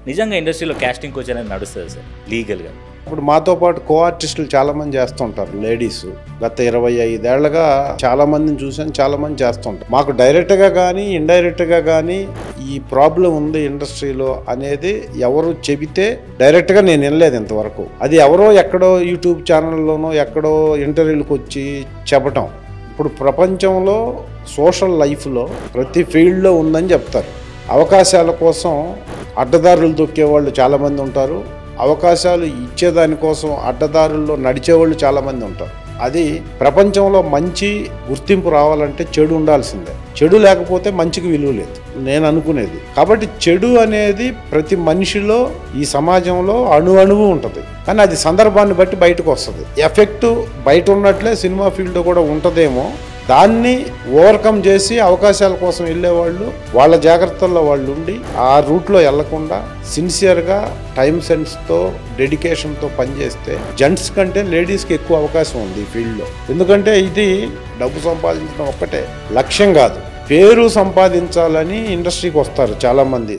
నిజంగా ఇండస్ట్రీలో casting coach అనేది నడుస్తుంది సార్ లీగల్గా? ఇప్పుడు మాతో పాటు కో ఆర్టిస్టులు చాలా మంది చేస్తుంటారు. లేడీస్ గత 25 ఏళ్లుగా చాలా మందిని చూసాను, చాలా మంది చేస్తుంటారు. మాకు డైరెక్ట్గా కానీ ఇండైరెక్ట్గా కానీ ఈ ప్రాబ్లం ఉంది ఇండస్ట్రీలో అనేది ఎవరు చెబితే డైరెక్ట్గా నేను వినలేదు ఇంతవరకు. అది ఎవరో ఎక్కడో యూట్యూబ్ ఛానల్లోనో ఎక్కడో ఇంటర్వ్యూలకు వచ్చి చెప్పటం. ఇప్పుడు ప్రపంచంలో సోషల్ లైఫ్లో ప్రతి ఫీల్డ్లో ఉందని చెప్తారు. అవకాశాల కోసం అడ్డదారులు దొక్కేవాళ్ళు చాలామంది ఉంటారు. అవకాశాలు ఇచ్చేదానికోసం అడ్డదారుల్లో నడిచేవాళ్ళు చాలామంది ఉంటారు. అది ప్రపంచంలో మంచి గుర్తింపు రావాలంటే చెడు ఉండాల్సిందే. చెడు లేకపోతే మంచికి విలువ లేదు నేను అనుకునేది. కాబట్టి చెడు అనేది ప్రతి మనిషిలో ఈ సమాజంలో అణువు ఉంటుంది. కానీ అది సందర్భాన్ని బట్టి బయటకు వస్తుంది. ఎఫెక్ట్ బయట ఉన్నట్లే సినిమా ఫీల్డ్ కూడా ఉంటుందేమో. దాన్ని ఓవర్కమ్ చేసి అవకాశాల కోసం వెళ్ళేవాళ్ళు వాళ్ళ జాగ్రత్తల్లో వాళ్ళు ఉండి ఆ రూట్లో వెళ్లకుండా సిన్సియర్గా టైం సెన్స్తో డెడికేషన్తో పనిచేస్తే జెంట్స్ కంటే లేడీస్కి ఎక్కువ అవకాశం ఉంది ఈ ఫీల్డ్లో. ఎందుకంటే ఇది డబ్బు సంపాదించడం ఒక్కటే లక్ష్యం కాదు, పేరు సంపాదించాలని ఇండస్ట్రీకి వస్తారు చాలామంది.